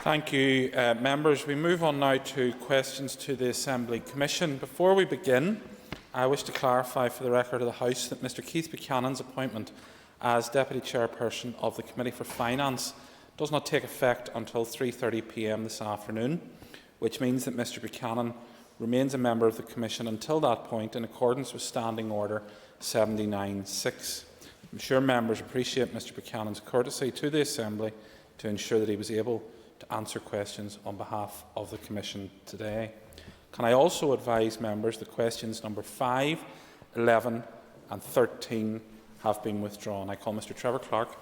Thank you, members. We move on now to questions to the Assembly Commission. Before we begin, I wish to clarify for the record of the House that Mr Keith Buchanan's appointment as Deputy Chairperson of the Committee for Finance does not take effect until 3:30 p.m. this afternoon, which means that Mr Buchanan remains a member of the Commission until that point in accordance with Standing Order 79.6. I'm sure members appreciate Mr Buchanan's courtesy to the Assembly to ensure that he was able to answer questions on behalf of the Commission today. Can I also advise members that questions number 5, 11 and 13 have been withdrawn? I call Mr Trevor Clark.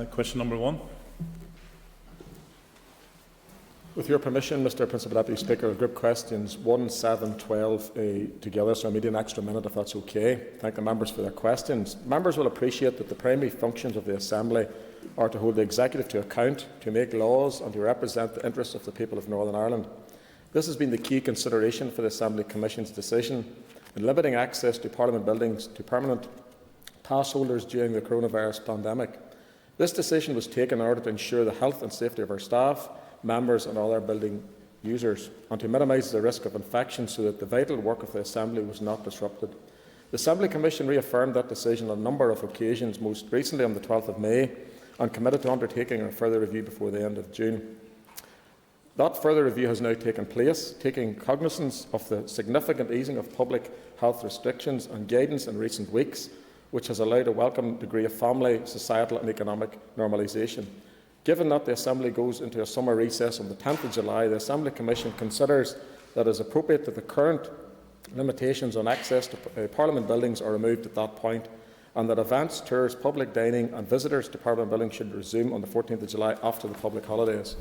Question number 1. With your permission, Mr Principal Deputy Speaker, I'll group questions 1, 7, 12 together, so I need an extra minute if that's okay. Thank the members for their questions. Members will appreciate that the primary functions of the Assembly are to hold the Executive to account, to make laws and to represent the interests of the people of Northern Ireland. This has been the key consideration for the Assembly Commission's decision in limiting access to Parliament buildings to permanent pass holders during the coronavirus pandemic. This decision was taken in order to ensure the health and safety of our staff, members and other building users, and to minimise the risk of infection so that the vital work of the Assembly was not disrupted. The Assembly Commission reaffirmed that decision on a number of occasions, most recently on the 12th of May, and committed to undertaking a further review before the end of June. That further review has now taken place, taking cognizance of the significant easing of public health restrictions and guidance in recent weeks, which has allowed a welcome degree of family, societal and economic normalisation. Given that the Assembly goes into a summer recess on the 10th of July, the Assembly Commission considers that it is appropriate that the current limitations on access to Parliament buildings are removed at that point, and that events, tours, public dining and visitors to Parliament buildings should resume on the 14th of July after the public holidays.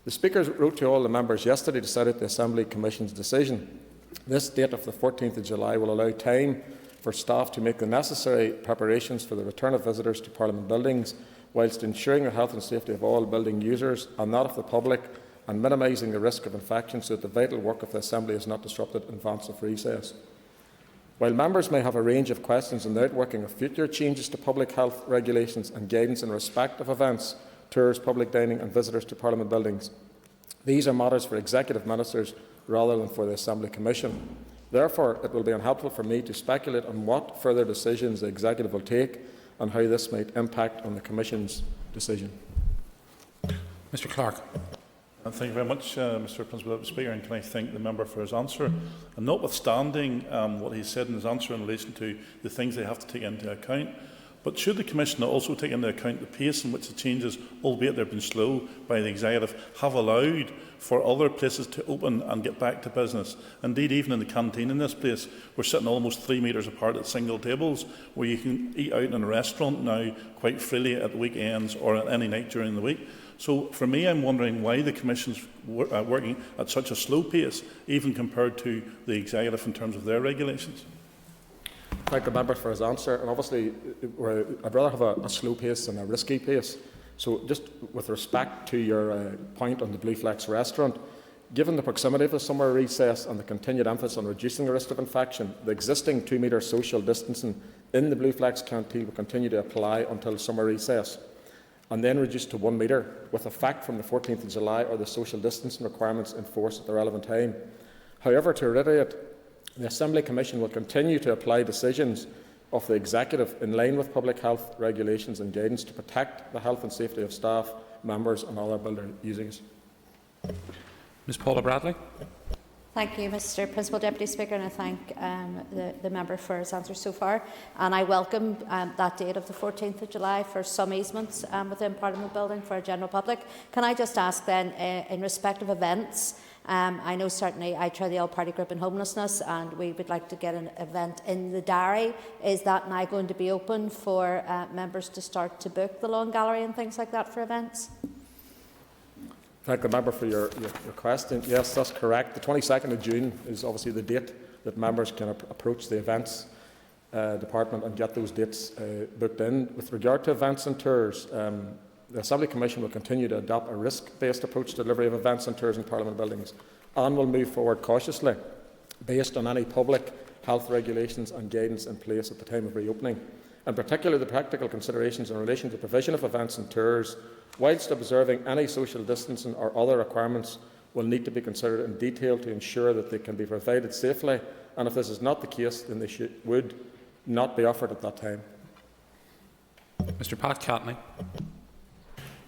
The Speaker wrote to all the members yesterday to set out the Assembly Commission's decision. This date of the 14th of July will allow time for staff to make the necessary preparations for the return of visitors to Parliament buildings, whilst ensuring the health and safety of all building users and that of the public, and minimising the risk of infection so that the vital work of the Assembly is not disrupted in advance of recess. While members may have a range of questions on the outworking of future changes to public health regulations and guidance in respect of events, tours, public dining and visitors to Parliament buildings, these are matters for Executive Ministers rather than for the Assembly Commission. Therefore, it will be unhelpful for me to speculate on what further decisions the Executive will take and how this might impact on the Commission's decision. Mr Clark. Thank you very much, Mr Principal Speaker, and can I thank the member for his answer. And notwithstanding what he said in his answer in relation to the things they have to take into account, but should the Commissioner also take into account the pace in which the changes, albeit they have been slow by the Executive, have allowed for other places to open and get back to business? Indeed, even in the canteen in this place, we're sitting almost 3 metres apart at single tables, where you can eat out in a restaurant now quite freely at the weekends or at any night during the week. So for me, I'm wondering why the Commission is working at such a slow pace, even compared to the Executive in terms of their regulations. Thank the member for his answer. And obviously, I'd rather have a slow pace than a risky pace. So just with respect to your point on the Blue Flex restaurant, given the proximity of the summer recess and the continued emphasis on reducing the risk of infection, the existing 2-metre social distancing in the Blue Flex canteen will continue to apply until summer recess, and then reduced to 1 metre, with effect from the 14th of July, or the social distancing requirements in force at the relevant time. However, to reiterate, the Assembly Commission will continue to apply decisions of the Executive in line with public health regulations and guidance to protect the health and safety of staff, members and other building users. Ms Paula Bradley. Thank you, Mr Principal Deputy Speaker, and I thank the member for his answers so far. And I welcome that date of the 14th of July for some easements within Parliament building for a general public. Can I just ask then, in respect of events, I know certainly I chair the All-Party Group in Homelessness, and we would like to get an event in the diary. Is that now going to be open for members to start to book the Lawn Gallery and things like that for events? Thank the member for your question. Yes, that's correct. The 22nd of June is obviously the date that members can approach the events department and get those dates booked in. With regard to events and tours, the Assembly Commission will continue to adopt a risk-based approach to delivery of events and tours in Parliament buildings, and will move forward cautiously based on any public health regulations and guidance in place at the time of reopening. in particular the practical considerations in relation to the provision of events and tours, whilst observing any social distancing or other requirements, will need to be considered in detail to ensure that they can be provided safely, and if this is not the case, then they would not be offered at that time. Mr Pat Catney.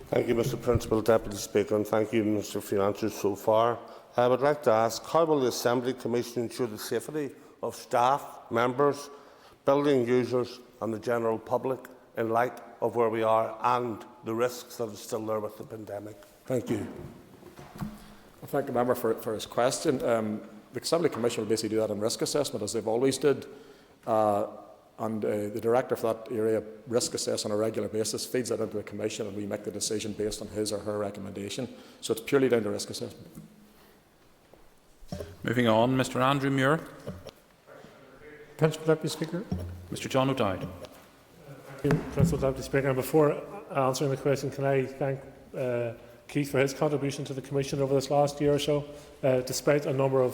Thank you, Mr Principal Deputy Speaker, and thank you, Minister, for your answers so far. I would like to ask, how will the Assembly Commission ensure the safety of staff, members, building users and the general public in light of where we are and the risks that are still there with the pandemic? Thank you. I thank the member for his question. The Assembly Commission will basically do that in risk assessment, as they've always did. The Director for that area risk assess on a regular basis, feeds that into the Commission, and we make the decision based on his or her recommendation. So it's purely down to risk assessment. Moving on, Mr Andrew Muir. Principal Deputy Speaker. Mr John O'Dowd. Thank you, Principal Deputy Speaker. And before answering the question, can I thank Keith for his contribution to the Commission over this last year or so. Despite a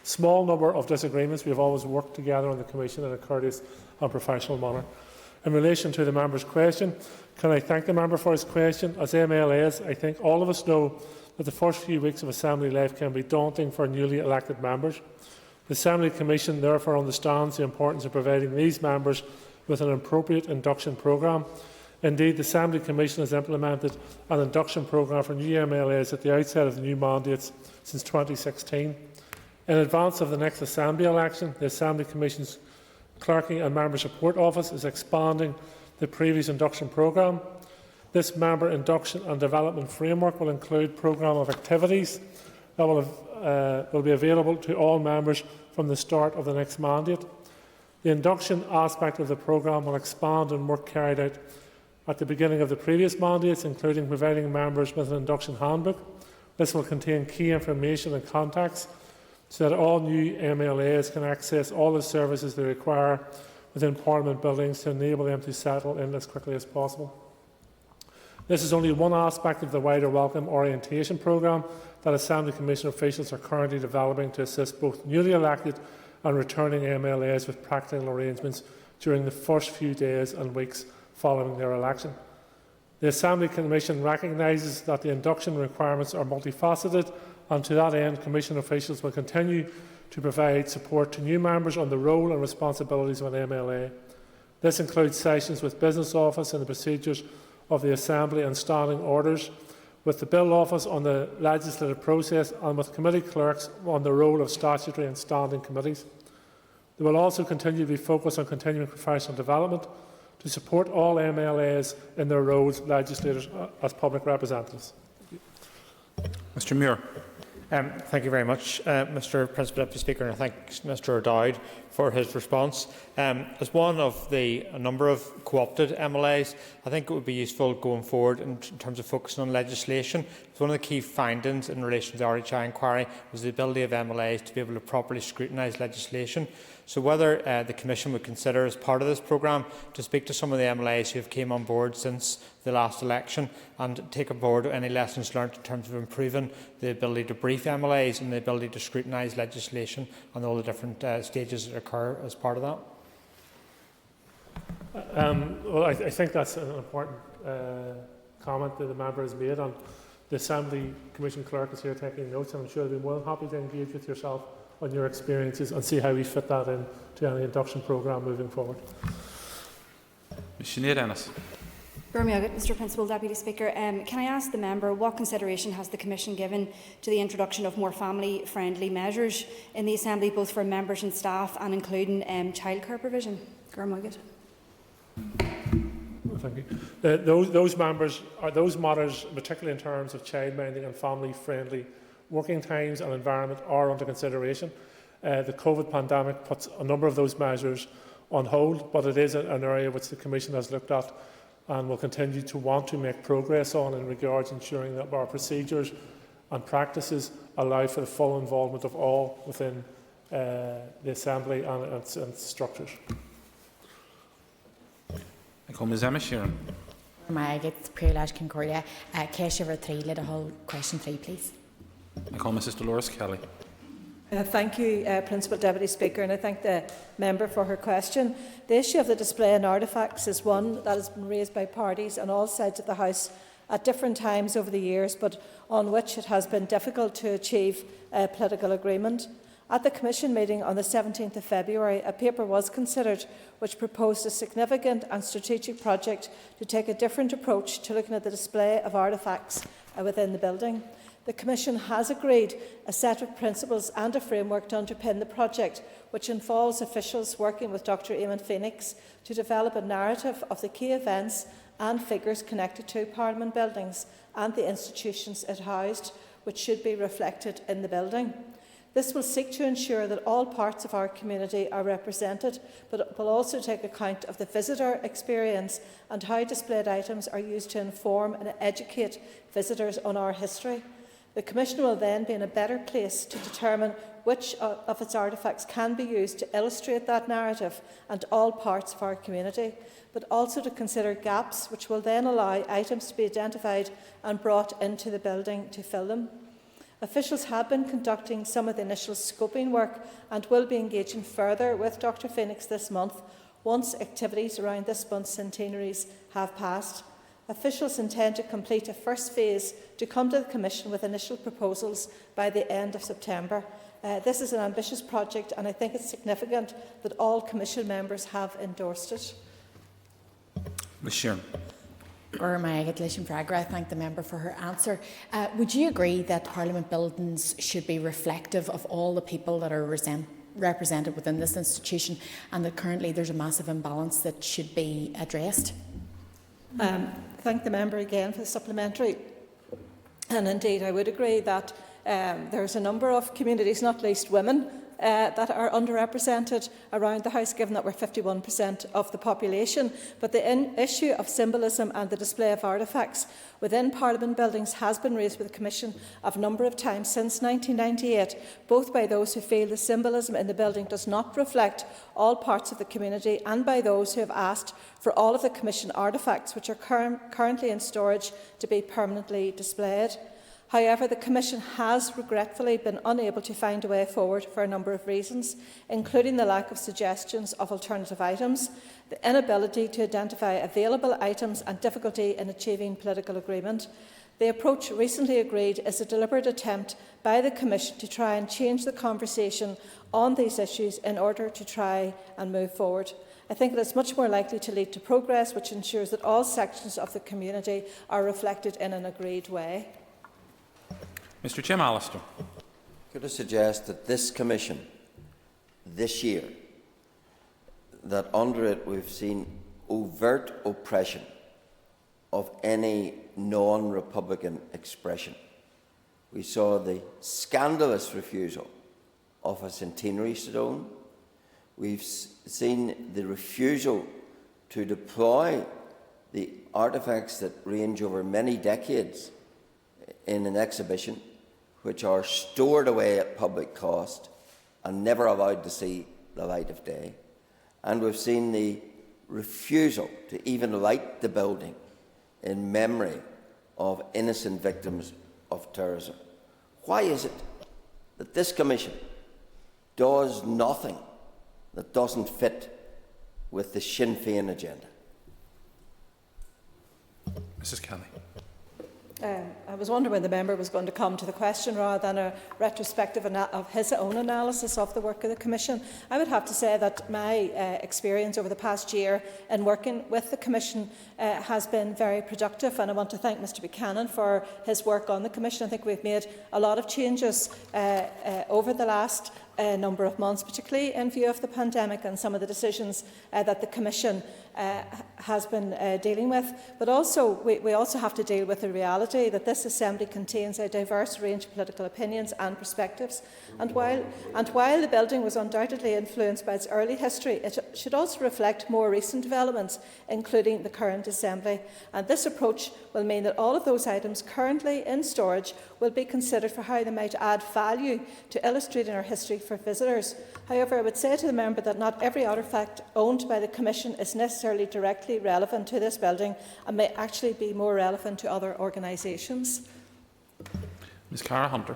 small number of disagreements, we have always worked together on the Commission in a courteous and professional manner. In relation to the member's question, can I thank the member for his question? As MLAs, I think all of us know that the first few weeks of Assembly life can be daunting for newly elected members. The Assembly Commission therefore understands the importance of providing these members with an appropriate induction programme. Indeed, the Assembly Commission has implemented an induction programme for new MLAs at the outset of the new mandates since 2016. In advance of the next Assembly election, the Assembly Commission's Clerking and Member Support Office is expanding the previous induction programme. This member induction and development framework will include a programme of activities that will be available to all members from the start of the next mandate. The induction aspect of the programme will expand on work carried out at the beginning of the previous mandates, including providing members with an induction handbook. This will contain key information and contacts so that all new MLAs can access all the services they require within Parliament buildings to enable them to settle in as quickly as possible. This is only one aspect of the wider Welcome Orientation Programme that Assembly Commission officials are currently developing to assist both newly elected and returning MLAs with practical arrangements during the first few days and weeks following their election. The Assembly Commission recognises that the induction requirements are multifaceted, and to that end, Commission officials will continue to provide support to new members on the role and responsibilities of an MLA. This includes sessions with Business Office and the procedures of the Assembly and standing orders, with the Bill Office on the legislative process, and with committee clerks on the role of statutory and standing committees. They will also continue to be focused on continuing professional development to support all MLAs in their roles as legislators as public representatives. Mr Muir. Thank you very much, Mr Principal Deputy Speaker, and I thank Mr O'Dowd for his response. As one of a number of co-opted MLAs, I think it would be useful going forward in terms of focusing on legislation. So one of the key findings in relation to the RHI inquiry was the ability of MLAs to be able to properly scrutinise legislation. So whether the Commission would consider, as part of this programme, to speak to some of the MLAs who have came on board since the last election and take on board any lessons learned in terms of improving the ability to brief MLAs and the ability to scrutinise legislation and all the different stages that occur as part of that. Well, I think that's an important comment that the member has made, and the Assembly Commission Clerk is here taking notes, and I'm sure they'll be more than happy to engage with yourself on your experiences and see how we fit that into any induction programme moving forward. Ms Sinead Ennis. Mr Principal Deputy Speaker, can I ask the member what consideration has the Commission given to the introduction of more family-friendly measures in the Assembly, both for members and staff, and including childcare provision? Thank you. Those matters, particularly in terms of childminding and family-friendly working times and environment, are under consideration. The COVID pandemic puts a number of those measures on hold, but it is an area which the Commission has looked at and will continue to want to make progress on in regards to ensuring that our procedures and practices allow for the full involvement of all within the Assembly and its structures. I call Ms Emma Sheeran. I get Privilege Concordia. Cash over 3, little hole question 3, please. I call Mrs Dolores Kelly. Thank you, Principal Deputy Speaker, and I thank the member for her question. The issue of the display and artefacts is one that has been raised by parties on all sides of the House at different times over the years, but on which it has been difficult to achieve political agreement. At the Commission meeting on the 17th of February, a paper was considered which proposed a significant and strategic project to take a different approach to looking at the display of artefacts within the building. The Commission has agreed a set of principles and a framework to underpin the project, which involves officials working with Dr Eamon Phoenix to develop a narrative of the key events and figures connected to Parliament buildings and the institutions it housed, which should be reflected in the building. This will seek to ensure that all parts of our community are represented, but will also take account of the visitor experience and how displayed items are used to inform and educate visitors on our history. The Commission will then be in a better place to determine which of its artefacts can be used to illustrate that narrative and all parts of our community, but also to consider gaps which will then allow items to be identified and brought into the building to fill them. Officials have been conducting some of the initial scoping work and will be engaging further with Dr Phoenix this month once activities around this month's centenaries have passed. Officials intend to complete a first phase to come to the Commission with initial proposals by the end of September. This is an ambitious project, and I think it's significant that all Commission members have endorsed it. Ms Sheeran. I thank the member for her answer. Would you agree that Parliament buildings should be reflective of all the people that are represented within this institution, and that currently there's a massive imbalance that should be addressed? Thank the member again for the supplementary. And indeed, I would agree that there's a number of communities, not least women, that are underrepresented around the House, given that we're 51% of the population. But the issue of symbolism and the display of artefacts within Parliament buildings has been raised with the Commission a number of times since 1998, both by those who feel the symbolism in the building does not reflect all parts of the community and by those who have asked for all of the Commission artefacts which are currently in storage to be permanently displayed. However, the Commission has regretfully been unable to find a way forward for a number of reasons, including the lack of suggestions of alternative items, the inability to identify available items and difficulty in achieving political agreement. The approach recently agreed is a deliberate attempt by the Commission to try and change the conversation on these issues in order to try and move forward. I think it is much more likely to lead to progress which ensures that all sections of the community are reflected in an agreed way. Mr Jim Allister. Could I suggest that this Commission, this year, that under it we've seen overt oppression of any non-Republican expression. We saw the scandalous refusal of a centenary stone. We've seen the refusal to deploy the artefacts that range over many decades in an exhibition, which are stored away at public cost and never allowed to see the light of day. And we've seen the refusal to even light the building in memory of innocent victims of terrorism. Why is it that this Commission does nothing that doesn't fit with the Sinn Féin agenda? Mrs Kelly. I was wondering when the member was going to come to the question rather than a retrospective of his own analysis of the work of the Commission. I would have to say that my experience over the past year in working with the Commission has been very productive, and I want to thank Mr Buchanan for his work on the Commission. I think we've made a lot of changes over the last number of months, particularly in view of the pandemic and some of the decisions that the Commission has been dealing with. But also, we also have to deal with the reality that this Assembly contains a diverse range of political opinions and perspectives. And while the building was undoubtedly influenced by its early history, it should also reflect more recent developments, including the current Assembly. And this approach will mean that all of those items currently in storage will be considered for how they might add value to illustrating our history for visitors. However, I would say to the member that not every artefact owned by the Commission is necessarily directly relevant to this building and may actually be more relevant to other organisations. Ms Cara Hunter.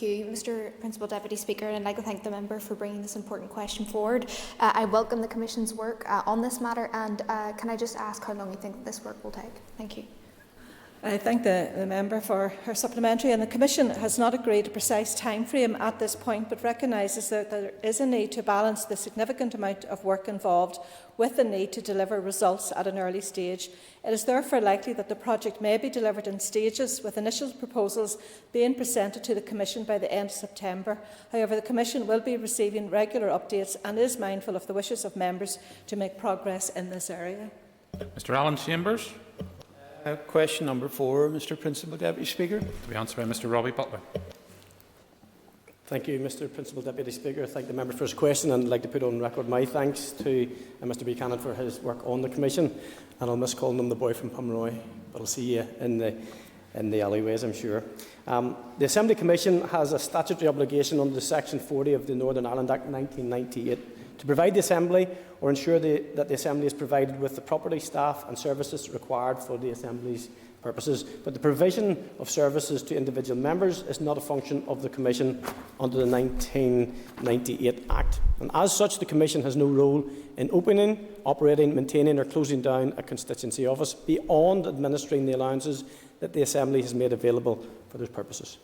Thank you, Mr Principal Deputy Speaker, and I'd like to thank the member for bringing this important question forward. I welcome the Commission's work on this matter, and can I just ask how long you think this work will take? Thank you. I thank the member for her supplementary, and the Commission has not agreed a precise timeframe at this point, but recognises that there is a need to balance the significant amount of work involved with the need to deliver results at an early stage. It is therefore likely that the project may be delivered in stages, with initial proposals being presented to the Commission by the end of September. However, the Commission will be receiving regular updates and is mindful of the wishes of members to make progress in this area. Mr Alan Chambers. Question number 4, Mr Principal Deputy Speaker. To be answered by Mr Robbie Butler. Thank you, Mr Principal Deputy Speaker. I thank the member for his question, and I'd like to put on record my thanks to Mr Buchanan for his work on the Commission. And I'll miss calling him the boy from Pomeroy, but I'll see you in the alleyways, I'm sure. The Assembly Commission has a statutory obligation under Section 40 of the Northern Ireland Act 1998 to provide the Assembly or ensure that the Assembly is provided with the property, staff and services required for the Assembly's purposes. But the provision of services to individual members is not a function of the Commission under the 1998 Act. And as such, the Commission has no role in opening, operating, maintaining or closing down a constituency office beyond administering the allowances that the Assembly has made available for those purposes.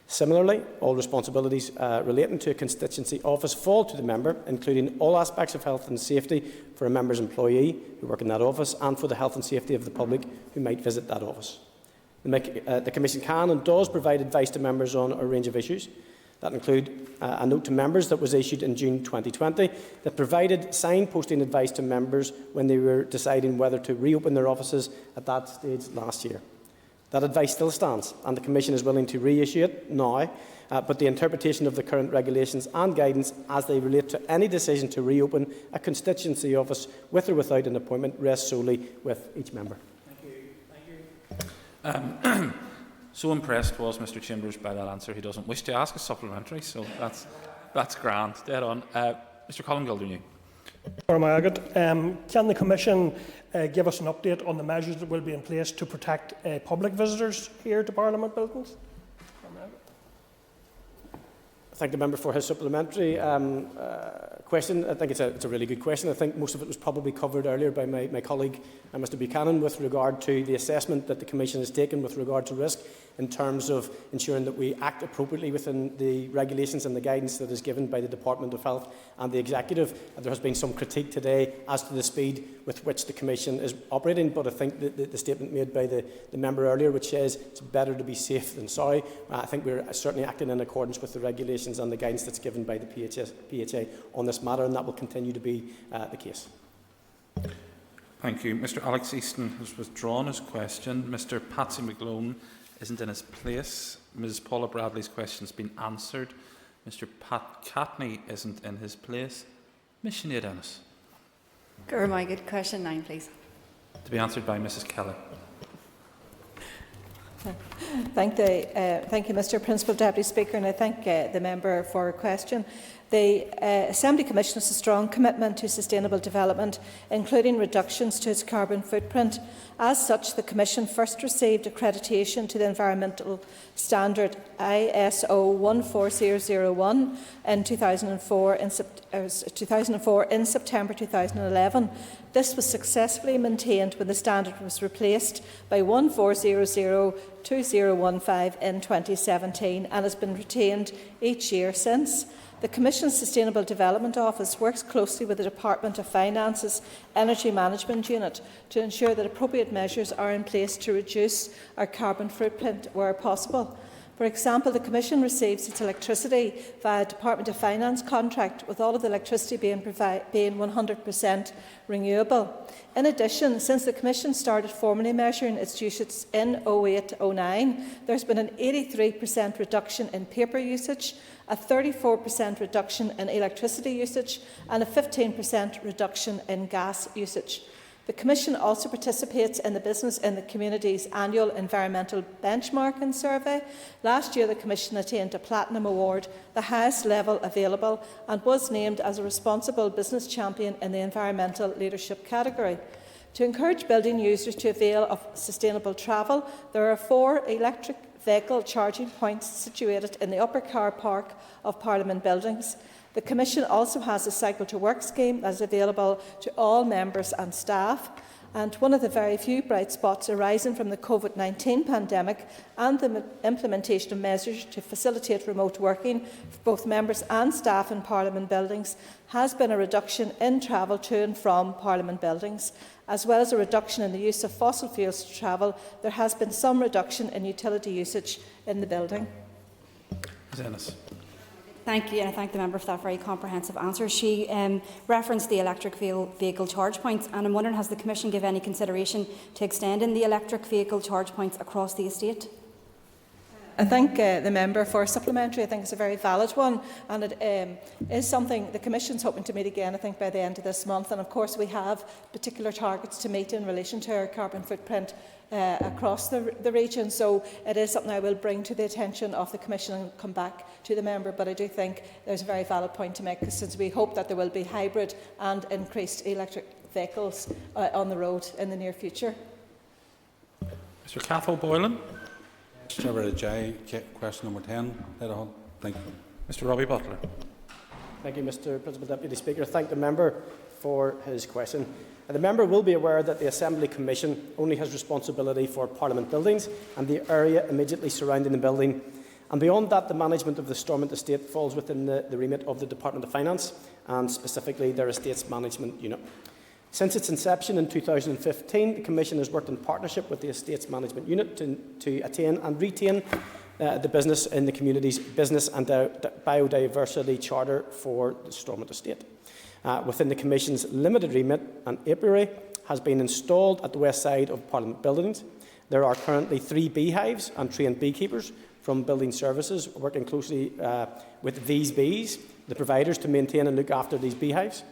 Similarly, all responsibilities relating to a constituency office fall to the member, including all aspects of health and safety for a member's employee who work in that office and for the health and safety of the public who might visit that office. The Commission can and does provide advice to members on a range of issues. That include a note to members that was issued in June 2020 that provided signposting advice to members when they were deciding whether to reopen their offices at that stage last year. That advice still stands, and the Commission is willing to reissue it now, but the interpretation of the current regulations and guidance as they relate to any decision to reopen a constituency office with or without an appointment rests solely with each member. Thank you. So impressed was Mr Chambers by that answer, he doesn't wish to ask a supplementary, so that's grand. Dead on. Mr Colin Gildernew. Can the Commission give us an update on the measures that will be in place to protect public visitors here to Parliament buildings? I thank the member for his supplementary question. I think it's a really good question. I think most of it was probably covered earlier by my colleague, Mr Buchanan, with regard to the assessment that the Commission has taken with regard to risk in terms of ensuring that we act appropriately within the regulations and the guidance that is given by the Department of Health and the Executive. There has been some critique today as to the speed with which the Commission is operating, but I think the statement made by the member earlier, which says it's better to be safe than sorry, I think we're certainly acting in accordance with the regulations and the guidance that's given by the PHA on this matter, and that will continue to be the case. Thank you. Mr Alex Easton has withdrawn his question. Mr Patsy McGlone isn't in his place. Ms Paula Bradley's question has been answered. Mr Pat Catney isn't in his place. Ms Sinead Ennis. Good. Question 9, please. To be answered by Mrs Kelly. Thank you, Mr Principal Deputy Speaker, and I thank the member for her question. The Assembly Commission has a strong commitment to sustainable development, including reductions to its carbon footprint. As such, the Commission first received accreditation to the environmental standard ISO 14001 in 2004 in September 2011. This was successfully maintained when the standard was replaced by 1400-2015 in 2017 and has been retained each year since. The Commission's Sustainable Development Office works closely with the Department of Finance's Energy Management Unit to ensure that appropriate measures are in place to reduce our carbon footprint where possible. For example, the Commission receives its electricity via Department of Finance contract, with all of the electricity being 100% renewable. In addition, since the Commission started formally measuring its usage in 08-09, there has been an 83% reduction in paper usage, a 34% reduction in electricity usage and a 15% reduction in gas usage. The Commission also participates in the Business in the Community's annual environmental benchmarking survey. Last year, the Commission attained a Platinum Award, the highest level available, and was named as a responsible business champion in the environmental leadership category. To encourage building users to avail of sustainable travel, there are 4 electric vehicle charging points situated in the upper car park of Parliament buildings. The Commission also has a Cycle to Work scheme that is available to all members and staff. And one of the very few bright spots arising from the COVID-19 pandemic and the implementation of measures to facilitate remote working for both members and staff in Parliament buildings has been a reduction in travel to and from Parliament buildings. As well as a reduction in the use of fossil fuels to travel, there has been some reduction in utility usage in the building. Ms Ennis. Thank you, and I thank the member for that very comprehensive answer. She referenced the electric vehicle charge points, and I'm wondering, has the Commission given any consideration to extending the electric vehicle charge points across the estate? I thank the member for a supplementary. I think it's a very valid one, and it is something the Commission is hoping to meet again, I think, by the end of this month. And of course, we have particular targets to meet in relation to our carbon footprint across the region. So it is something I will bring to the attention of the Commission and come back to the member. But I do think there's a very valid point to make, since we hope that there will be hybrid and increased electric vehicles on the road in the near future. Mr. Cathal Boylan. Question number 10. Thank you. Mr. Robbie Butler. Thank you, Mr. Principal Deputy Speaker. Thank the member for his question. The member will be aware that the Assembly Commission only has responsibility for Parliament buildings and the area immediately surrounding the building. And beyond that, the management of the Stormont Estate falls within the remit of the Department of Finance and specifically their Estates Management Unit. Since its inception in 2015, the Commission has worked in partnership with the Estates Management Unit to attain and retain the business in the community's business and biodiversity charter for the Stormont Estate. Within the Commission's limited remit, an apiary has been installed at the west side of Parliament buildings. There are currently 3 beehives and trained beekeepers from Building Services working closely with these bees, the providers, to maintain and look after these beehives.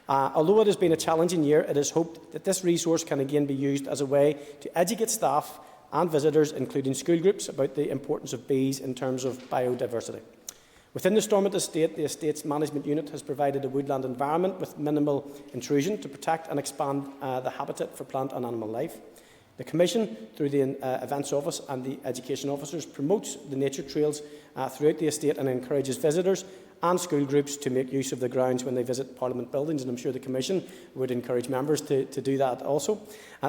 Although it has been a challenging year, it is hoped that this resource can again be used as a way to educate staff and visitors, including school groups, about the importance of bees in terms of biodiversity. Within the Stormont Estate, the Estates Management Unit has provided a woodland environment with minimal intrusion to protect and expand the habitat for plant and animal life. The Commission, through the Events Office and the Education Officers, promotes the nature trails throughout the estate and encourages visitors and school groups to make use of the grounds when they visit Parliament buildings, and I'm sure the Commission would encourage members to do that also.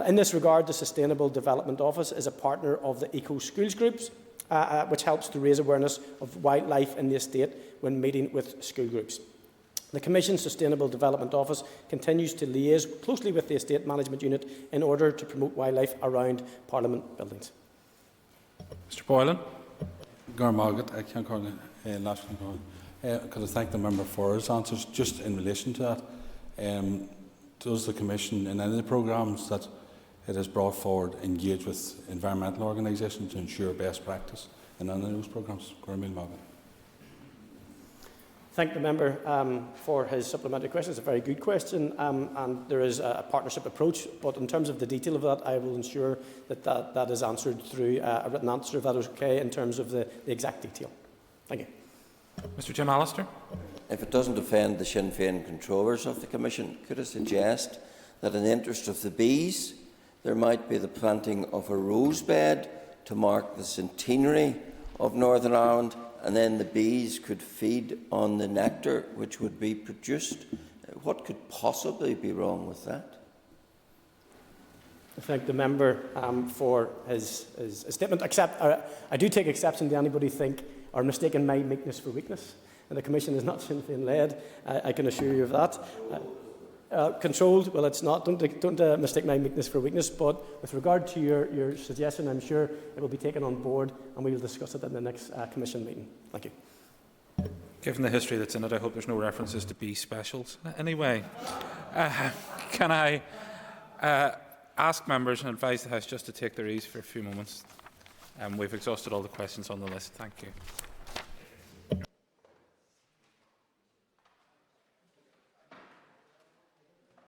In this regard, the Sustainable Development Office is a partner of the Eco Schools groups, which helps to raise awareness of wildlife in the estate when meeting with school groups. The Commission's Sustainable Development Office continues to liaise closely with the Estate Management Unit in order to promote wildlife around Parliament buildings. Mr. Boylan. Garmargaret, I can't call it last one. Could I thank the member for his answers? Just in relation to that, does the Commission, in any of the programmes that it has brought forward, engage with environmental organisations to ensure best practice in any of those programmes? Thank the member for his supplementary question. It's a very good question, and there is a partnership approach. But in terms of the detail of that, I will ensure that is answered through a written answer, if that is okay, in terms of the exact detail. Thank you. Mr. Jim Allister. If it doesn't offend the Sinn Féin controllers of the Commission, could I suggest that in the interest of the bees, there might be the planting of a rose bed to mark the centenary of Northern Ireland, and then the bees could feed on the nectar which would be produced? What could possibly be wrong with that? I thank the member for his statement. I do take exception to anybody think or mistaking my meekness for weakness. And the Commission is not Sinn Féin led. I can assure you of that. Controlled, well, it's not. Don't mistake my meekness for weakness. But with regard to your suggestion, I'm sure it will be taken on board and we will discuss it in the next Commission meeting. Thank you. Given the history that's in it, I hope there's no references to bee specials. Anyway, can I ask members and advise the House just to take their ease for a few moments? We've exhausted all the questions on the list. Thank you.